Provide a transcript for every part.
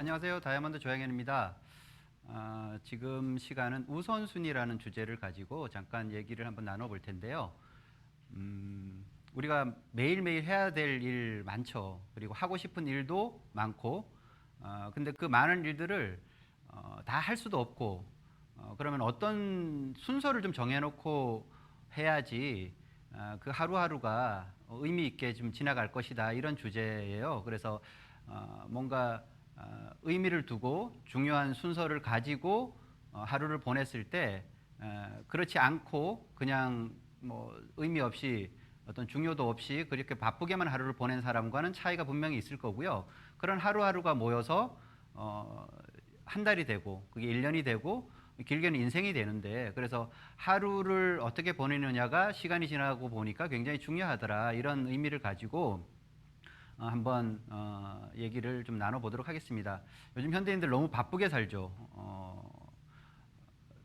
안녕하세요. 다이아몬드 조양현입니다. 지금 시간은 우선순위라는 주제를 가지고 잠깐 얘기를 한번 나눠볼 텐데요. 우리가 매일매일 해야 될 일 많죠. 그리고 하고 싶은 일도 많고, 근데 그 많은 일들을 다 할 수도 없고, 그러면 어떤 순서를 좀 정해놓고 해야지 그 하루하루가 의미 있게 좀 지나갈 것이다. 이런 주제예요. 그래서 뭔가 의미를 두고 중요한 순서를 가지고 하루를 보냈을 때 그렇지 않고 그냥 뭐 의미 없이 어떤 중요도 없이 그렇게 바쁘게만 하루를 보낸 사람과는 차이가 분명히 있을 거고요. 그런 하루하루가 모여서 한 달이 되고 그게 1년이 되고 길게는 인생이 되는데, 그래서 하루를 어떻게 보내느냐가 시간이 지나고 보니까 굉장히 중요하더라, 이런 의미를 가지고 한번 얘기를 좀 나눠보도록 하겠습니다. 요즘 현대인들 너무 바쁘게 살죠.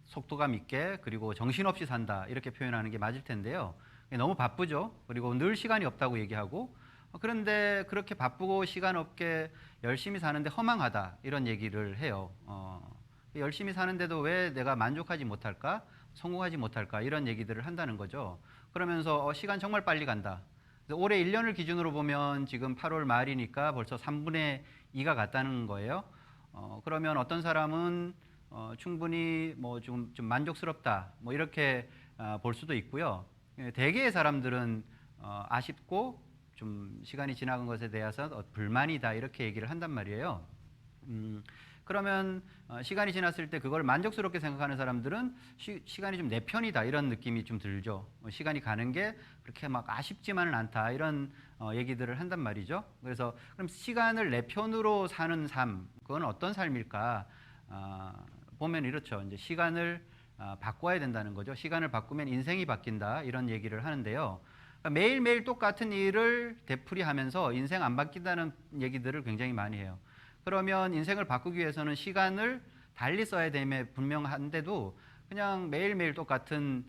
속도감 있게, 그리고 정신없이 산다, 이렇게 표현하는 게 맞을 텐데요. 너무 바쁘죠. 그리고 늘 시간이 없다고 얘기하고, 그런데 그렇게 바쁘고 시간 없게 열심히 사는데 허망하다, 이런 얘기를 해요. 열심히 사는데도 왜 내가 만족하지 못할까, 성공하지 못할까, 이런 얘기들을 한다는 거죠. 그러면서 시간 정말 빨리 간다. 올해 1년을 기준으로 보면 지금 8월 말이니까 벌써 3분의 2가 갔다는 거예요. 그러면 어떤 사람은 충분히 뭐 좀 만족스럽다, 뭐 이렇게 볼 수도 있고요. 대개의 사람들은 아쉽고 좀 시간이 지나간 것에 대해서 불만이다, 이렇게 얘기를 한단 말이에요. 그러면 시간이 지났을 때 그걸 만족스럽게 생각하는 사람들은 시간이 좀 내 편이다, 이런 느낌이 좀 들죠. 시간이 가는 게 그렇게 막 아쉽지만은 않다, 이런 얘기들을 한단 말이죠. 그래서 그럼 시간을 내 편으로 사는 삶, 그건 어떤 삶일까? 보면 이렇죠. 이제 시간을 바꿔야 된다는 거죠. 시간을 바꾸면 인생이 바뀐다, 이런 얘기를 하는데요. 그러니까 매일매일 똑같은 일을 되풀이하면서 인생 안 바뀐다는 얘기들을 굉장히 많이 해요. 그러면 인생을 바꾸기 위해서는 시간을 달리 써야 됨에 분명한데도 그냥 매일매일 똑같은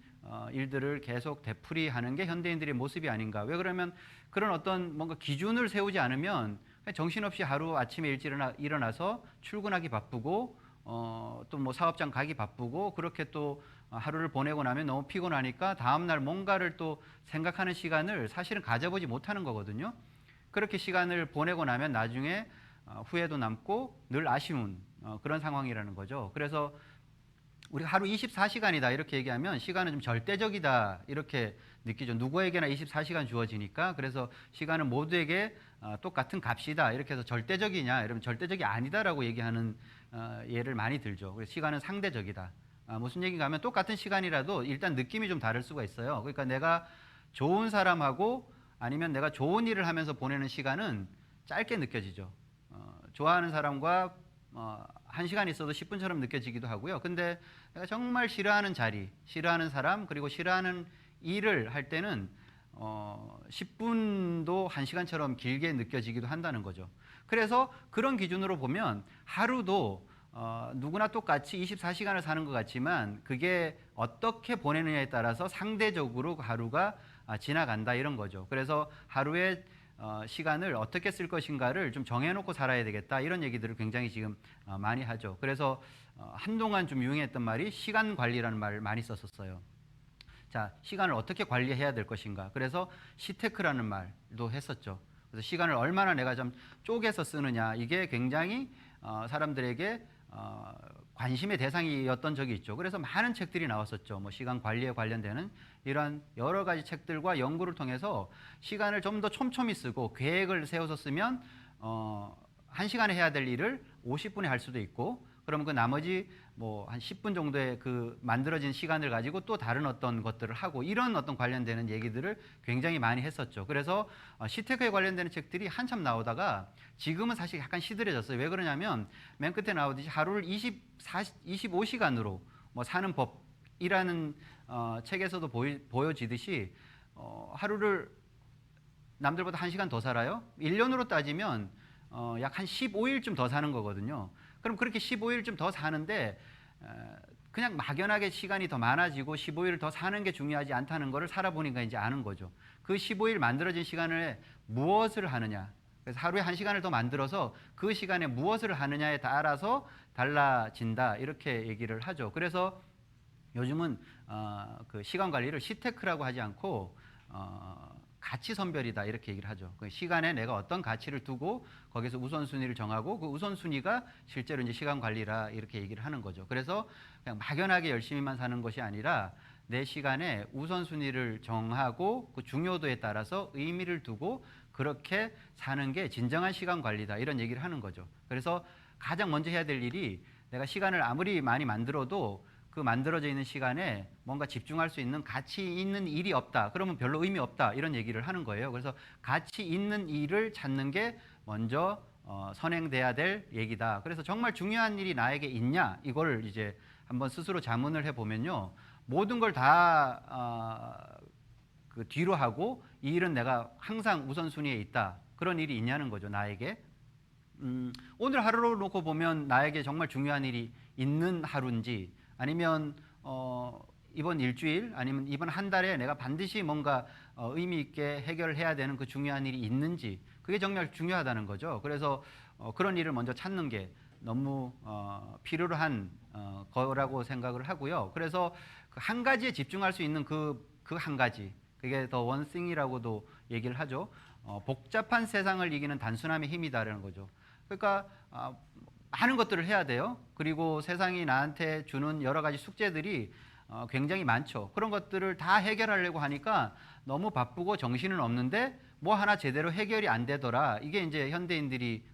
일들을 계속 되풀이하는 게 현대인들의 모습이 아닌가. 왜 그러면 그런 어떤 뭔가 기준을 세우지 않으면 정신없이 하루 아침에 일찍 일어나서 출근하기 바쁘고 또 뭐 사업장 가기 바쁘고, 그렇게 또 하루를 보내고 나면 너무 피곤하니까 다음날 뭔가를 또 생각하는 시간을 사실은 가져보지 못하는 거거든요. 그렇게 시간을 보내고 나면 나중에 후회도 남고 늘 아쉬운 그런 상황이라는 거죠. 그래서 우리가 하루 24시간이다 이렇게 얘기하면 시간은 좀 절대적이다, 이렇게 느끼죠. 누구에게나 24시간 주어지니까. 그래서 시간은 모두에게 똑같은 값이다, 이렇게 해서 절대적이냐 이러면 절대적이 아니다라고 얘기하는 예를 많이 들죠. 그래서 시간은 상대적이다. 무슨 얘기인가 하면 똑같은 시간이라도 일단 느낌이 좀 다를 수가 있어요. 그러니까 내가 좋은 사람하고 아니면 내가 좋은 일을 하면서 보내는 시간은 짧게 느껴지죠. 좋아하는 사람과 1시간 있어도 10분처럼 느껴지기도 하고요. 근데 내가 정말 싫어하는 자리, 싫어하는 사람, 그리고 싫어하는 일을 할 때는 10분도 1시간처럼 길게 느껴지기도 한다는 거죠. 그래서 그런 기준으로 보면 하루도 누구나 똑같이 24시간을 사는 것 같지만 그게 어떻게 보내느냐에 따라서 상대적으로 하루가 지나간다, 이런 거죠. 그래서 하루에 시간을 어떻게 쓸 것인가를 좀 정해놓고 살아야 되겠다, 이런 얘기들을 굉장히 지금 많이 하죠. 그래서 한동안 좀 유행했던 말이 시간 관리라는 말을 많이 썼었어요. 자, 시간을 어떻게 관리해야 될 것인가. 그래서 시테크라는 말도 했었죠. 그래서 시간을 얼마나 내가 좀 쪼개서 쓰느냐, 이게 굉장히 사람들에게 관심의 대상이었던 적이 있죠. 그래서 많은 책들이 나왔었죠. 뭐 시간 관리에 관련되는 이런 여러 가지 책들과 연구를 통해서 시간을 좀 더 촘촘히 쓰고 계획을 세워서 쓰면 1시간에 해야 될 일을 50분에 할 수도 있고, 그러면 그 나머지 뭐 한 10분 정도의 그 만들어진 시간을 가지고 또 다른 어떤 것들을 하고, 이런 어떤 관련되는 얘기들을 굉장히 많이 했었죠. 그래서 시테크에 관련되는 책들이 한참 나오다가 지금은 사실 약간 시들해졌어요. 왜 그러냐면 맨 끝에 나오듯이 하루를 25시간으로 뭐 사는 법이라는 책에서도 보여지듯이 하루를 남들보다 1시간 더 살아요. 1년으로 따지면 약 한 15일쯤 더 사는 거거든요. 그럼 그렇게 15일쯤 더 사는데 그냥 막연하게 시간이 더 많아지고 15일을 더 사는 게 중요하지 않다는 거를 살아보니까 이제 아는 거죠. 그 15일 만들어진 시간을 무엇을 하느냐, 그래서 하루에 1시간을 더 만들어서 그 시간에 무엇을 하느냐에 따라서 달라진다 이렇게 얘기를 하죠. 그래서 요즘은 그 시간 관리를 시테크라고 하지 않고 가치 선별이다 이렇게 얘기를 하죠. 그 시간에 내가 어떤 가치를 두고 거기서 우선순위를 정하고 그 우선순위가 실제로 이제 시간 관리라 이렇게 얘기를 하는 거죠. 그래서 그냥 막연하게 열심히만 사는 것이 아니라 내 시간에 우선순위를 정하고 그 중요도에 따라서 의미를 두고 그렇게 사는 게 진정한 시간 관리다 이런 얘기를 하는 거죠. 그래서 가장 먼저 해야 될 일이 내가 시간을 아무리 많이 만들어도 그 만들어져 있는 시간에 뭔가 집중할 수 있는 가치 있는 일이 없다. 그러면 별로 의미 없다. 이런 얘기를 하는 거예요. 그래서 가치 있는 일을 찾는 게 먼저 선행돼야 될 얘기다. 그래서 정말 중요한 일이 나에게 있냐? 이걸 이제 한번 스스로 자문을 해보면요. 모든 걸 다 그 뒤로 하고 이 일은 내가 항상 우선순위에 있다. 그런 일이 있냐는 거죠. 나에게. 오늘 하루를 놓고 보면 나에게 정말 중요한 일이 있는 하루인지 아니면 이번 일주일 아니면 이번 한 달에 내가 반드시 뭔가 의미 있게 해결해야 되는 그 중요한 일이 있는지 그게 정말 중요하다는 거죠. 그래서 그런 일을 먼저 찾는 게 너무 필요로 한 거라고 생각을 하고요. 그래서 그 한 가지에 집중할 수 있는 그 한 가지 그게 더 원싱이라고도 얘기를 하죠. 복잡한 세상을 이기는 단순함의 힘이다라는 거죠. 그러니까 많은 것들을 해야 돼요. 그리고 세상이 나한테 주는 여러 가지 숙제들이 굉장히 많죠. 그런 것들을 다 해결하려고 하니까 너무 바쁘고 정신은 없는데 뭐 하나 제대로 해결이 안 되더라. 이게 이제 현대인들이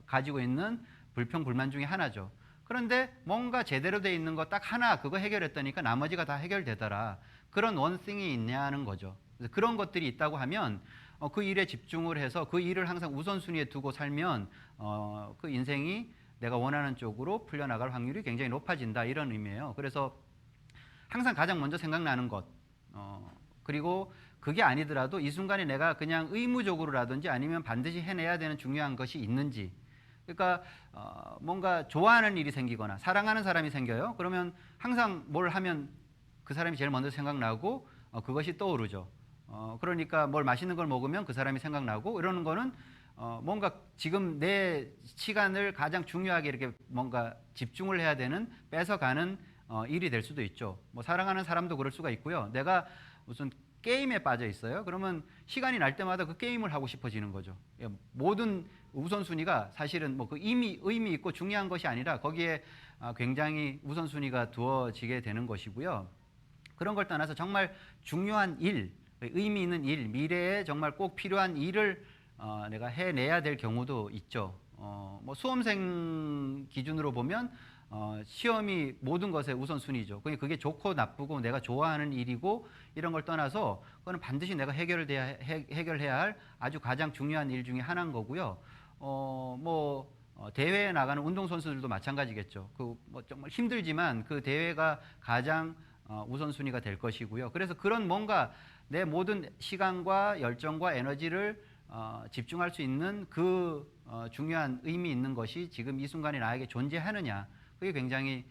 가지고 있는 불평 불만 중에 하나죠. 그런데 뭔가 제대로 돼 있는 거 딱 하나 그거 해결했더니까 나머지가 다 해결되더라. 그런 원성이 있냐는 거죠. 그래서 그런 것들이 있다고 하면 그 일에 집중을 해서 그 일을 항상 우선순위에 두고 살면 그 인생이 내가 원하는 쪽으로 풀려나갈 확률이 굉장히 높아진다 이런 의미예요. 그래서 항상 가장 먼저 생각나는 것 그리고 그게 아니더라도 이 순간에 내가 그냥 의무적으로라든지 아니면 반드시 해내야 되는 중요한 것이 있는지 그러니까 뭔가 좋아하는 일이 생기거나 사랑하는 사람이 생겨요. 그러면 항상 뭘 하면 그 사람이 제일 먼저 생각나고 그것이 떠오르죠. 그러니까 뭘 맛있는 걸 먹으면 그 사람이 생각나고 이러는 거는 뭔가 지금 내 시간을 가장 중요하게 이렇게 뭔가 집중을 해야 되는 뺏어가는 일이 될 수도 있죠. 뭐 사랑하는 사람도 그럴 수가 있고요. 내가 무슨 게임에 빠져 있어요. 그러면 시간이 날 때마다 그 게임을 하고 싶어지는 거죠. 모든 우선순위가 사실은 뭐 그 의미 있고 중요한 것이 아니라 거기에 굉장히 우선순위가 두어지게 되는 것이고요. 그런 걸 떠나서 정말 중요한 일, 의미 있는 일, 미래에 정말 꼭 필요한 일을 내가 해내야 될 경우도 있죠. 뭐 수험생 기준으로 보면 시험이 모든 것의 우선순위죠. 그게 좋고 나쁘고 내가 좋아하는 일이고 이런 걸 떠나서 그거는 반드시 내가 해결해야 할 아주 가장 중요한 일 중에 하나인 거고요. 대회에 나가는 운동선수들도 마찬가지겠죠. 뭐 정말 힘들지만 그 대회가 가장 우선순위가 될 것이고요. 그래서 그런 뭔가 내 모든 시간과 열정과 에너지를 집중할 수 있는 그 중요한 의미 있는 것이 지금 이 순간에 나에게 존재하느냐 그게 굉장히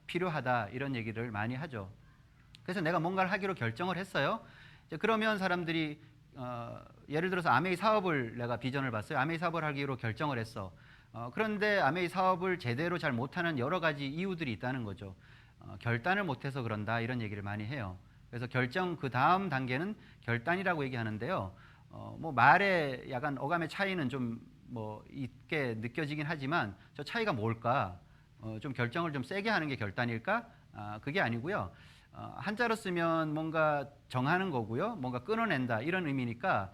필요하다 이런 얘기를 많이 하죠. 그래서 내가 뭔가를 하기로 결정을 했어요. 이제 그러면 사람들이 예를 들어서 아메이 사업을 내가 비전을 봤어요. 아메이 사업을 하기로 결정을 했어. 그런데 아메이 사업을 제대로 잘 못하는 여러 가지 이유들이 있다는 거죠. 결단을 못해서 그런다 이런 얘기를 많이 해요. 그래서 결정 그 다음 단계는 결단이라고 얘기하는데요. 뭐 말의 약간 어감의 차이는 좀 뭐 있게 느껴지긴 하지만 저 차이가 뭘까? 좀 결정을 좀 세게 하는 게 결단일까? 그게 아니고요. 한자로 쓰면 뭔가 정하는 거고요. 뭔가 끊어낸다 이런 의미니까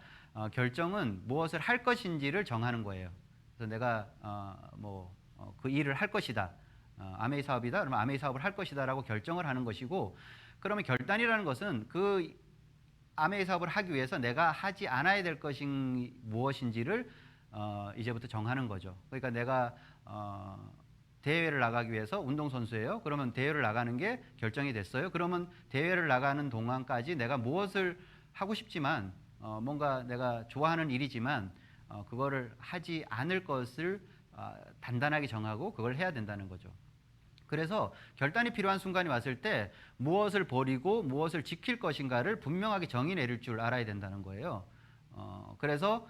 결정은 무엇을 할 것인지를 정하는 거예요. 그래서 내가 그 일을 할 것이다. 아메이 사업이다. 그러면 아메이 사업을 할 것이다라고 결정을 하는 것이고 그러면 결단이라는 것은 그 아메이 사업을 하기 위해서 내가 하지 않아야 될 것이 무엇인지를 이제부터 정하는 거죠. 그러니까 내가 대회를 나가기 위해서 운동선수예요. 그러면 대회를 나가는 게 결정이 됐어요. 그러면 대회를 나가는 동안까지 내가 무엇을 하고 싶지만 뭔가 내가 좋아하는 일이지만 그거를 하지 않을 것을 단단하게 정하고 그걸 해야 된다는 거죠. 그래서 결단이 필요한 순간이 왔을 때 무엇을 버리고 무엇을 지킬 것인가를 분명하게 정의 내릴 줄 알아야 된다는 거예요. 그래서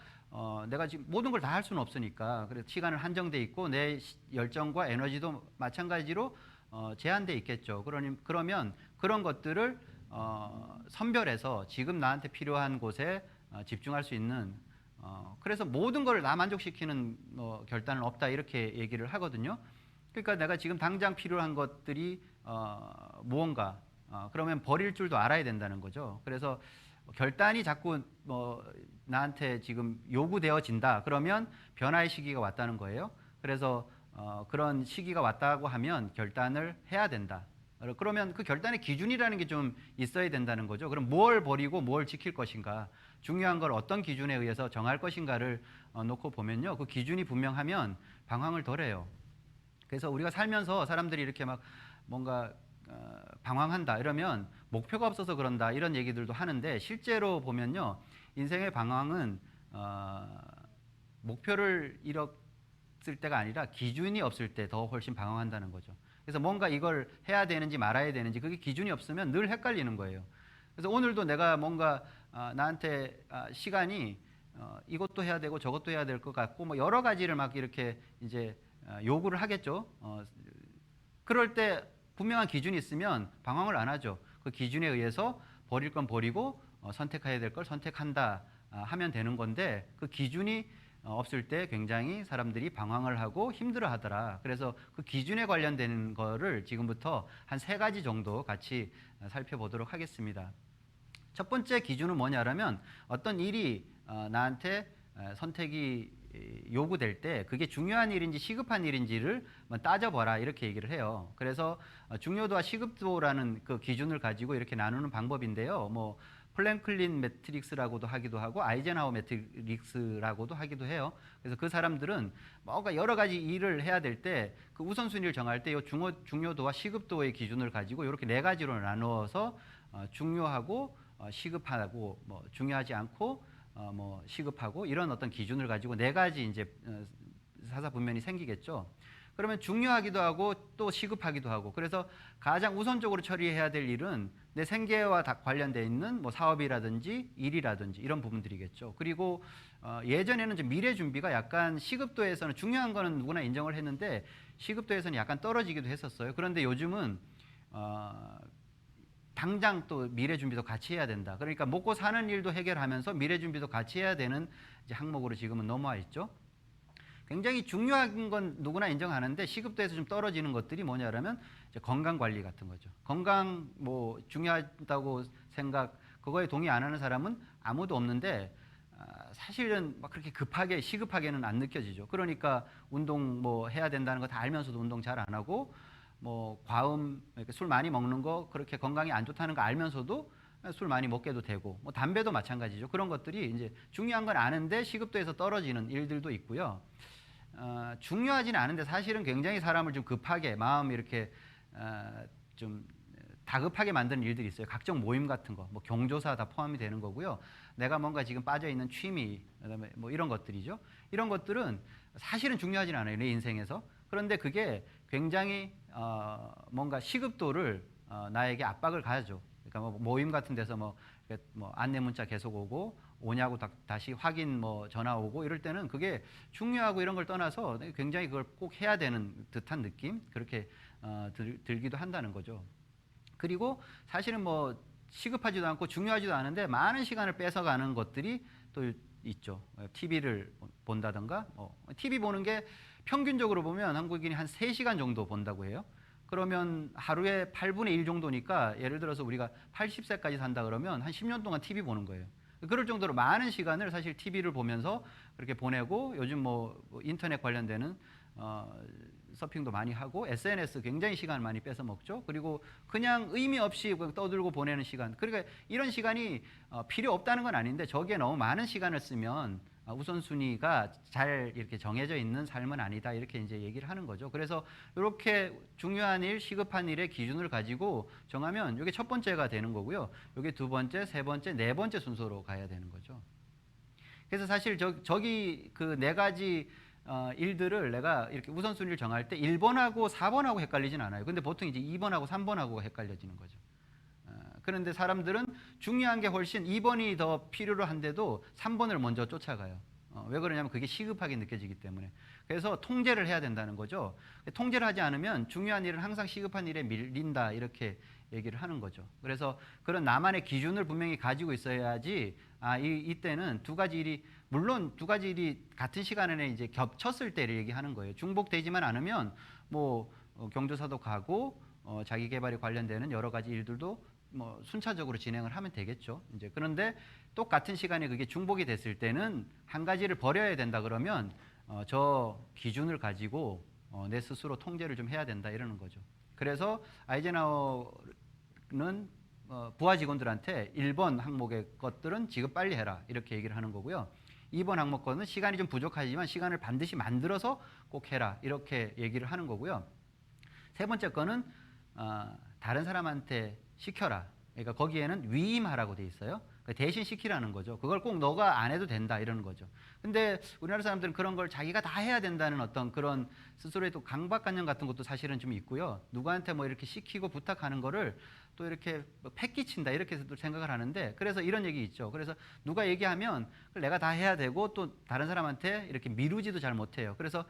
내가 지금 모든 걸 다 할 수는 없으니까 그래서 시간은 한정돼 있고 내 열정과 에너지도 마찬가지로 제한돼 있겠죠. 그러면 그런 것들을 선별해서 지금 나한테 필요한 곳에 집중할 수 있는 그래서 모든 걸 나 만족시키는 결단은 없다 이렇게 얘기를 하거든요. 그러니까 내가 지금 당장 필요한 것들이 무언가 그러면 버릴 줄도 알아야 된다는 거죠. 그래서 결단이 자꾸 나한테 지금 요구되어진다. 그러면 변화의 시기가 왔다는 거예요. 그래서 그런 시기가 왔다고 하면 결단을 해야 된다. 그러면 그 결단의 기준이라는 게 좀 있어야 된다는 거죠. 그럼 뭘 버리고 뭘 지킬 것인가, 중요한 걸 어떤 기준에 의해서 정할 것인가를 놓고 보면요. 그 기준이 분명하면 방황을 덜 해요. 그래서 우리가 살면서 사람들이 이렇게 막 뭔가 방황한다 이러면 목표가 없어서 그런다 이런 얘기들도 하는데 실제로 보면요. 인생의 방황은 목표를 잃었을 때가 아니라 기준이 없을 때 더 훨씬 방황한다는 거죠. 그래서 뭔가 이걸 해야 되는지 말아야 되는지 그게 기준이 없으면 늘 헷갈리는 거예요. 그래서 오늘도 내가 뭔가 나한테 시간이 이것도 해야 되고 저것도 해야 될 것 같고 뭐 여러 가지를 막 이렇게 이제 요구를 하겠죠. 그럴 때 분명한 기준이 있으면 방황을 안 하죠. 그 기준에 의해서 버릴 건 버리고 선택해야 될 걸 선택한다 하면 되는 건데 그 기준이 없을 때 굉장히 사람들이 방황을 하고 힘들어 하더라. 그래서 그 기준에 관련된 거를 지금부터 한 3가지 정도 같이 살펴보도록 하겠습니다. 첫 번째 기준은 뭐냐라면 어떤 일이 나한테 선택이 요구될 때 그게 중요한 일인지 시급한 일인지를 따져봐라 이렇게 얘기를 해요. 그래서 중요도와 시급도라는 그 기준을 가지고 이렇게 나누는 방법인데요. 뭐 플랭클린 매트릭스라고도 하기도 하고 아이젠하워 매트릭스라고도 하기도 해요. 그래서 그 사람들은 뭔가 여러 가지 일을 해야 될 때 그 우선순위를 정할 때 이 중요도와 시급도의 기준을 가지고 이렇게 4가지로 나누어서 중요하고 시급하고 뭐 중요하지 않고 뭐 시급하고 이런 어떤 기준을 가지고 4가지 이제 사사분면이 생기겠죠. 그러면 중요하기도 하고 또 시급하기도 하고 그래서 가장 우선적으로 처리해야 될 일은 내 생계와 관련돼 있는 뭐 사업이라든지 일이라든지 이런 부분들이겠죠. 그리고 예전에는 좀 미래 준비가 약간 시급도에서는 중요한 거는 누구나 인정을 했는데 시급도에서는 약간 떨어지기도 했었어요. 그런데 요즘은 당장 또 미래 준비도 같이 해야 된다. 그러니까 먹고 사는 일도 해결하면서 미래 준비도 같이 해야 되는 이제 항목으로 지금은 넘어와 있죠. 굉장히 중요한 건 누구나 인정하는데 시급도에서 좀 떨어지는 것들이 뭐냐라면 이제 건강 관리 같은 거죠. 건강 뭐 중요하다고 생각 그거에 동의 안 하는 사람은 아무도 없는데 사실은 막 그렇게 급하게 시급하게는 안 느껴지죠. 그러니까 운동 뭐 해야 된다는 거 다 알면서도 운동 잘 안 하고 뭐 과음 술 많이 먹는 거 그렇게 건강에 안 좋다는 거 알면서도 술 많이 먹게도 되고 뭐 담배도 마찬가지죠. 그런 것들이 이제 중요한 건 아는데 시급도에서 떨어지는 일들도 있고요. 중요하지는 않은데 사실은 굉장히 사람을 좀 급하게 마음 이렇게 좀 다급하게 만드는 일들이 있어요. 각종 모임 같은 거, 뭐 경조사 다 포함이 되는 거고요. 내가 뭔가 지금 빠져 있는 취미, 그다음에 뭐 이런 것들이죠. 이런 것들은 사실은 중요하지는 않아요. 내 인생에서. 그런데 그게 굉장히 뭔가 시급도를 나에게 압박을 가하죠. 그러니까 뭐 모임 같은 데서 뭐 안내 문자 계속 오고 오냐고 다시 확인 뭐 전화 오고 이럴 때는 그게 중요하고 이런 걸 떠나서 굉장히 그걸 꼭 해야 되는 듯한 느낌 그렇게 들기도 한다는 거죠. 그리고 사실은 뭐 시급하지도 않고 중요하지도 않은데 많은 시간을 뺏어가는 것들이 또 있죠. TV를 본다든가 TV 보는 게 평균적으로 보면 한국인이 한 3시간 정도 본다고 해요. 그러면 하루에 8분의 1 정도니까 예를 들어서 우리가 80세까지 산다 그러면 한 10년 동안 TV 보는 거예요. 그럴 정도로 많은 시간을 사실 TV를 보면서 그렇게 보내고 요즘 뭐 인터넷 관련되는 서핑도 많이 하고 SNS 굉장히 시간을 많이 뺏어 먹죠. 그리고 그냥 의미 없이 떠들고 보내는 시간. 그러니까 이런 시간이 필요 없다는 건 아닌데 저기에 너무 많은 시간을 쓰면 우선순위가 잘 이렇게 정해져 있는 삶은 아니다. 이렇게 이제 얘기를 하는 거죠. 그래서 이렇게 중요한 일, 시급한 일의 기준을 가지고 정하면 이게 첫 번째가 되는 거고요. 이게 두 번째, 세 번째, 네 번째 순서로 가야 되는 거죠. 그래서 사실 저기 그 4가지 일들을 내가 이렇게 우선순위를 정할 때 1번하고 4번하고 헷갈리진 않아요. 근데 보통 이제 2번하고 3번하고 헷갈려지는 거죠. 그런데 사람들은 중요한 게 훨씬 2번이 더 필요로 한데도 3번을 먼저 쫓아가요. 왜 그러냐면 그게 시급하게 느껴지기 때문에. 그래서 통제를 해야 된다는 거죠. 통제를 하지 않으면 중요한 일은 항상 시급한 일에 밀린다 이렇게 얘기를 하는 거죠. 그래서 그런 나만의 기준을 분명히 가지고 있어야지 이때는 두 가지 일이 물론 두 가지 일이 같은 시간에 이제 겹쳤을 때를 얘기하는 거예요. 중복되지만 않으면 뭐 경조사도 가고 자기 개발에 관련되는 여러 가지 일들도 뭐 순차적으로 진행을 하면 되겠죠. 이제 그런데 똑같은 시간에 그게 중복이 됐을 때는 한 가지를 버려야 된다 그러면 저 기준을 가지고 내 스스로 통제를 좀 해야 된다 이러는 거죠. 그래서 아이젠하워는 부하 직원들한테 1번 항목의 것들은 지금 빨리 해라 이렇게 얘기를 하는 거고요. 2번 항목 거는 시간이 좀 부족하지만 시간을 반드시 만들어서 꼭 해라 이렇게 얘기를 하는 거고요. 세 번째 거는 다른 사람한테 시켜라. 그러니까 거기에는 위임하라고 돼 있어요. 그러니까 대신 시키라는 거죠. 그걸 꼭 너가 안 해도 된다 이러는 거죠. 근데 우리나라 사람들은 그런 걸 자기가 다 해야 된다는 어떤 그런 스스로의 또 강박관념 같은 것도 사실은 좀 있고요. 누구한테 뭐 이렇게 시키고 부탁하는 거를 또 이렇게 패기친다 이렇게 생각을 하는데 그래서 이런 얘기 있죠. 그래서 누가 얘기하면 내가 다 해야 되고 또 다른 사람한테 이렇게 미루지도 잘 못해요. 그래서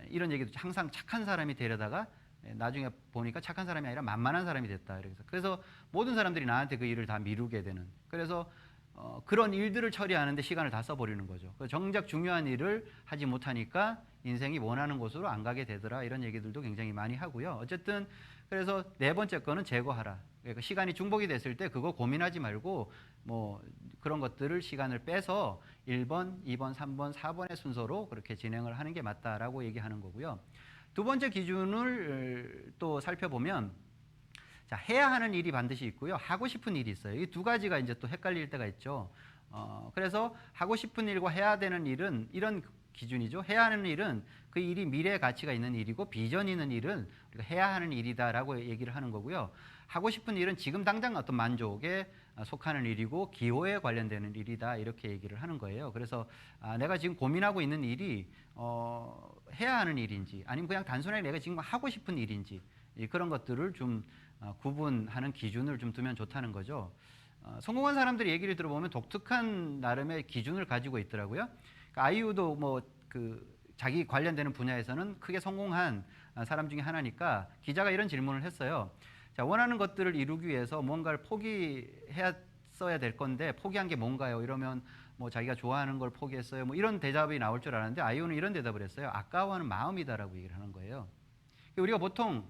이런 얘기도 항상 착한 사람이 되려다가 나중에 보니까 착한 사람이 아니라 만만한 사람이 됐다. 그래서 모든 사람들이 나한테 그 일을 다 미루게 되는. 그래서 그런 일들을 처리하는데 시간을 다 써버리는 거죠. 정작 중요한 일을 하지 못하니까 인생이 원하는 곳으로 안 가게 되더라. 이런 얘기들도 굉장히 많이 하고요. 어쨌든 그래서 네 번째 거는 제거하라. 그러니까 시간이 중복이 됐을 때 그거 고민하지 말고 뭐 그런 것들을 시간을 빼서 1번, 2번, 3번, 4번의 순서로 그렇게 진행을 하는 게 맞다라고 얘기하는 거고요. 두 번째 기준을 또 살펴보면 자, 해야 하는 일이 반드시 있고요. 하고 싶은 일이 있어요. 이 두 가지가 이제 또 헷갈릴 때가 있죠. 그래서 하고 싶은 일과 해야 되는 일은 이런 기준이죠. 해야 하는 일은 그 일이 미래의 가치가 있는 일이고 비전 있는 일은 우리가 해야 하는 일이다라고 얘기를 하는 거고요. 하고 싶은 일은 지금 당장 어떤 만족에 속하는 일이고 기호에 관련되는 일이다 이렇게 얘기를 하는 거예요. 그래서 내가 지금 고민하고 있는 일이 해야 하는 일인지 아니면 그냥 단순하게 내가 지금 하고 싶은 일인지 그런 것들을 좀 구분하는 기준을 좀 두면 좋다는 거죠. 성공한 사람들의 얘기를 들어보면 독특한 나름의 기준을 가지고 있더라고요. 그러니까 아이유도 뭐 자기 관련되는 분야에서는 크게 성공한 사람 중에 하나니까 기자가 이런 질문을 했어요. 자, 원하는 것들을 이루기 위해서 뭔가를 포기했어야 될 건데 포기한 게 뭔가요? 이러면 뭐 자기가 좋아하는 걸 포기했어요. 뭐 이런 대답이 나올 줄 알았는데 아이유는 이런 대답을 했어요. 아까워하는 마음이다라고 얘기를 하는 거예요. 우리가 보통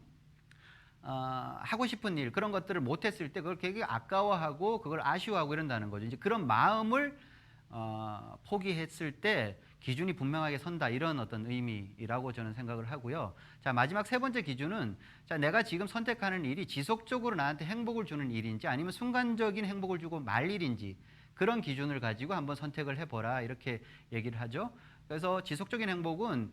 하고 싶은 일 그런 것들을 못했을 때 그걸 되게 아까워하고 그걸 아쉬워하고 이런다는 거죠. 이제 그런 마음을 포기했을 때 기준이 분명하게 선다 이런 어떤 의미라고 저는 생각을 하고요. 자, 마지막 세 번째 기준은 자, 내가 지금 선택하는 일이 지속적으로 나한테 행복을 주는 일인지 아니면 순간적인 행복을 주고 말 일인지 그런 기준을 가지고 한번 선택을 해보라 이렇게 얘기를 하죠. 그래서 지속적인 행복은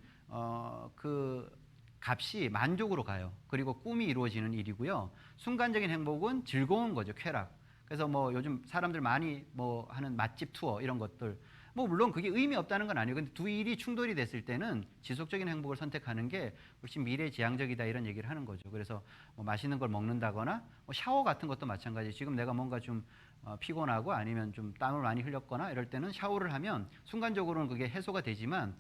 그 값이 만족으로 가요. 그리고 꿈이 이루어지는 일이고요. 순간적인 행복은 즐거운 거죠. 쾌락. 그래서 뭐 요즘 사람들 많이 뭐 하는 맛집 투어 이런 것들 뭐 물론 그게 의미 없다는 건 아니에요. 근데 두 일이 충돌이 됐을 때는 지속적인 행복을 선택하는 게 훨씬 미래지향적이다 이런 얘기를 하는 거죠. 그래서 뭐 맛있는 걸 먹는다거나 뭐 샤워 같은 것도 마찬가지. 지금 내가 뭔가 좀 피곤하고 아니면 좀 땀을 많이 흘렸거나 이럴 때는 샤워를 하면 순간적으로는 그게 해소가 되지만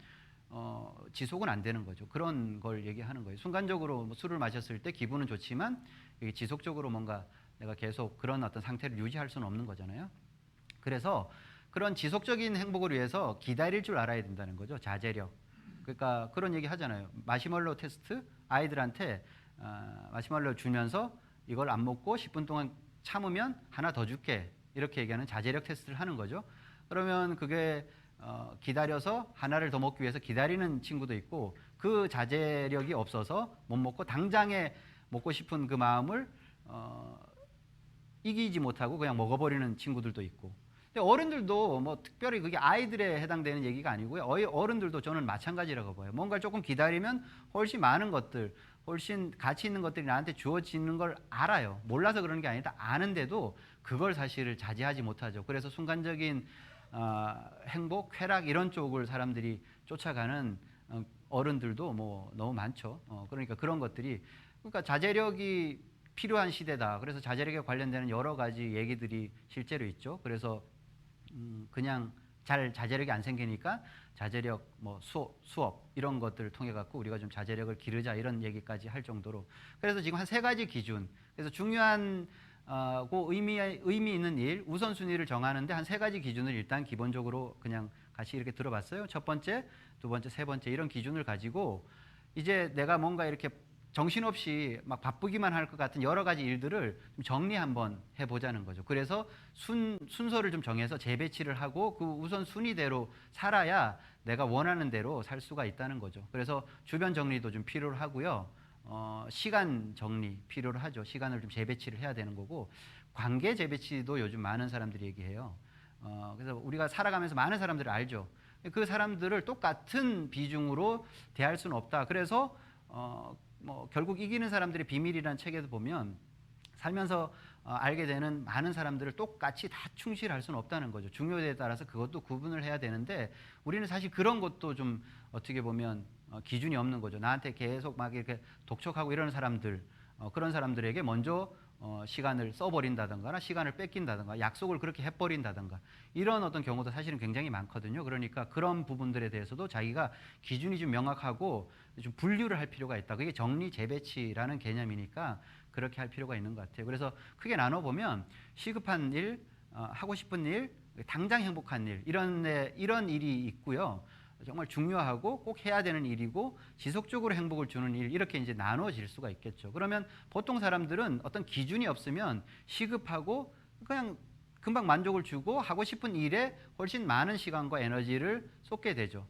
지속은 안 되는 거죠. 그런 걸 얘기하는 거예요. 순간적으로 뭐 술을 마셨을 때 기분은 좋지만 이게 지속적으로 뭔가 내가 계속 그런 어떤 상태를 유지할 수는 없는 거잖아요. 그래서 그런 지속적인 행복을 위해서 기다릴 줄 알아야 된다는 거죠. 자제력. 그러니까 그런 얘기 하잖아요. 마시멜로 테스트 아이들한테 마시멜로 주면서 이걸 안 먹고 10분 동안 참으면 하나 더 줄게. 이렇게 얘기하는 자제력 테스트를 하는 거죠. 그러면 그게 기다려서 하나를 더 먹기 위해서 기다리는 친구도 있고 그 자제력이 없어서 못 먹고 당장에 먹고 싶은 그 마음을 이기지 못하고 그냥 먹어버리는 친구들도 있고 근데 어른들도 뭐 특별히 그게 아이들에 해당되는 얘기가 아니고요. 어른들도 저는 마찬가지라고 봐요. 뭔가 조금 기다리면 훨씬 많은 것들 훨씬 가치 있는 것들이 나한테 주어지는 걸 알아요. 몰라서 그러는 게 아니다. 아는데도 그걸 사실 자제하지 못하죠. 그래서 순간적인 행복, 쾌락 이런 쪽을 사람들이 쫓아가는 어른들도 뭐 너무 많죠. 그러니까 그런 것들이 그러니까 자제력이 필요한 시대다. 그래서 자제력에 관련되는 여러 가지 얘기들이 실제로 있죠. 그래서 그냥 잘 자제력이 안 생기니까 자제력 뭐 수업 이런 것들을 통해 갖고 우리가 좀 자제력을 기르자 이런 얘기까지 할 정도로. 그래서 지금 한 세 가지 기준. 그래서 중요한 고 의미 있는 일 우선순위를 정하는데 한 세 가지 기준을 일단 기본적으로 그냥 같이 이렇게 들어봤어요. 첫 번째, 두 번째, 세 번째 이런 기준을 가지고 이제 내가 뭔가 이렇게 정신없이 막 바쁘기만 할 것 같은 여러 가지 일들을 좀 정리 한번 해보자는 거죠. 그래서 순서를 좀 정해서 재배치를 하고 그 우선 순위대로 살아야 내가 원하는 대로 살 수가 있다는 거죠. 그래서 주변 정리도 좀 필요로 하고요. 시간 정리 필요로 하죠. 시간을 좀 재배치를 해야 되는 거고 관계 재배치도 요즘 많은 사람들이 얘기해요. 그래서 우리가 살아가면서 많은 사람들을 알죠. 그 사람들을 똑같은 비중으로 대할 수는 없다. 그래서 뭐 결국 이기는 사람들의 비밀이라는 책에도 보면 살면서 알게 되는 많은 사람들을 똑같이 다 충실할 수는 없다는 거죠. 중요도에 따라서 그것도 구분을 해야 되는데 우리는 사실 그런 것도 좀 어떻게 보면 기준이 없는 거죠. 나한테 계속 막 이렇게 독촉하고 이러는 사람들 그런 사람들에게 먼저 시간을 써버린다든가 시간을 뺏긴다든가 약속을 그렇게 해버린다든가 이런 어떤 경우도 사실은 굉장히 많거든요. 그러니까 그런 부분들에 대해서도 자기가 기준이 좀 명확하고 좀 분류를 할 필요가 있다. 그게 정리 재배치라는 개념이니까 그렇게 할 필요가 있는 것 같아요. 그래서 크게 나눠보면 시급한 일, 하고 싶은 일, 당장 행복한 일 이런 일이 있고요. 정말 중요하고 꼭 해야 되는 일이고 지속적으로 행복을 주는 일 이렇게 이제 나눠질 수가 있겠죠. 그러면 보통 사람들은 어떤 기준이 없으면 시급하고 그냥 금방 만족을 주고 하고 싶은 일에 훨씬 많은 시간과 에너지를 쏟게 되죠.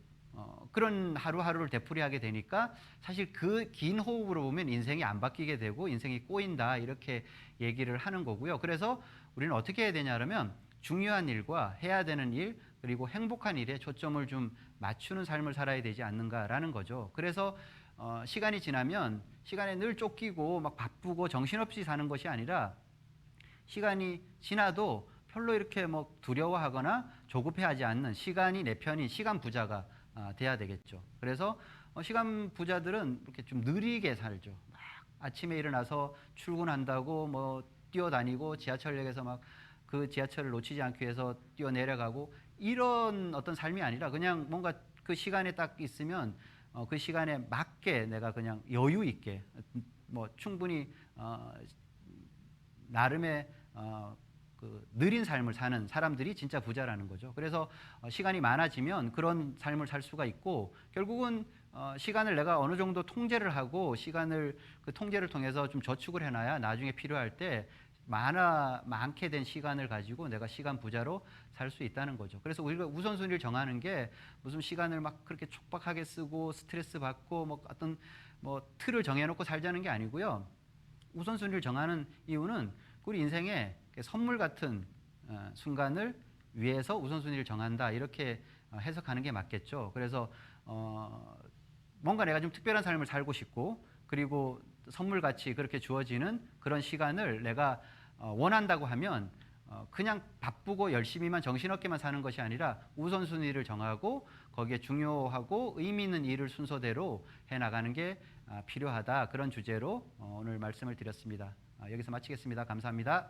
그런 하루하루를 되풀이하게 되니까 사실 그 긴 호흡으로 보면 인생이 안 바뀌게 되고 인생이 꼬인다 이렇게 얘기를 하는 거고요. 그래서 우리는 어떻게 해야 되냐 그러면 중요한 일과 해야 되는 일 그리고 행복한 일에 초점을 좀 맞추는 삶을 살아야 되지 않는가라는 거죠. 그래서 시간이 지나면 시간에 늘 쫓기고 막 바쁘고 정신없이 사는 것이 아니라 시간이 지나도 별로 이렇게 뭐 두려워하거나 조급해하지 않는 시간이 내 편인 시간 부자가 돼야 되겠죠. 그래서 시간 부자들은 이렇게 좀 느리게 살죠. 막 아침에 일어나서 출근한다고 뭐 뛰어다니고 지하철역에서 막 그 지하철을 놓치지 않기 위해서 뛰어 내려가고 이런 어떤 삶이 아니라 그냥 뭔가 그 시간에 딱 있으면 그 시간에 맞게 내가 그냥 여유 있게 뭐 충분히 나름의 그 느린 삶을 사는 사람들이 진짜 부자라는 거죠. 그래서 시간이 많아지면 그런 삶을 살 수가 있고 결국은 시간을 내가 어느 정도 통제를 하고 시간을 그 통제를 통해서 좀 저축을 해놔야 나중에 필요할 때 많게 된 시간을 가지고 내가 시간 부자로 살 수 있다는 거죠. 그래서 우리가 우선순위를 정하는 게 무슨 시간을 막 그렇게 촉박하게 쓰고 스트레스 받고 뭐 어떤 뭐 틀을 정해놓고 살자는 게 아니고요. 우선순위를 정하는 이유는 우리 인생에 선물 같은 순간을 위해서 우선순위를 정한다 이렇게 해석하는 게 맞겠죠. 그래서 뭔가 내가 좀 특별한 삶을 살고 싶고 그리고 선물같이 그렇게 주어지는 그런 시간을 내가 원한다고 하면 그냥 바쁘고 열심히만 정신없게만 사는 것이 아니라 우선순위를 정하고 거기에 중요하고 의미 있는 일을 순서대로 해나가는 게 필요하다. 그런 주제로 오늘 말씀을 드렸습니다. 여기서 마치겠습니다. 감사합니다.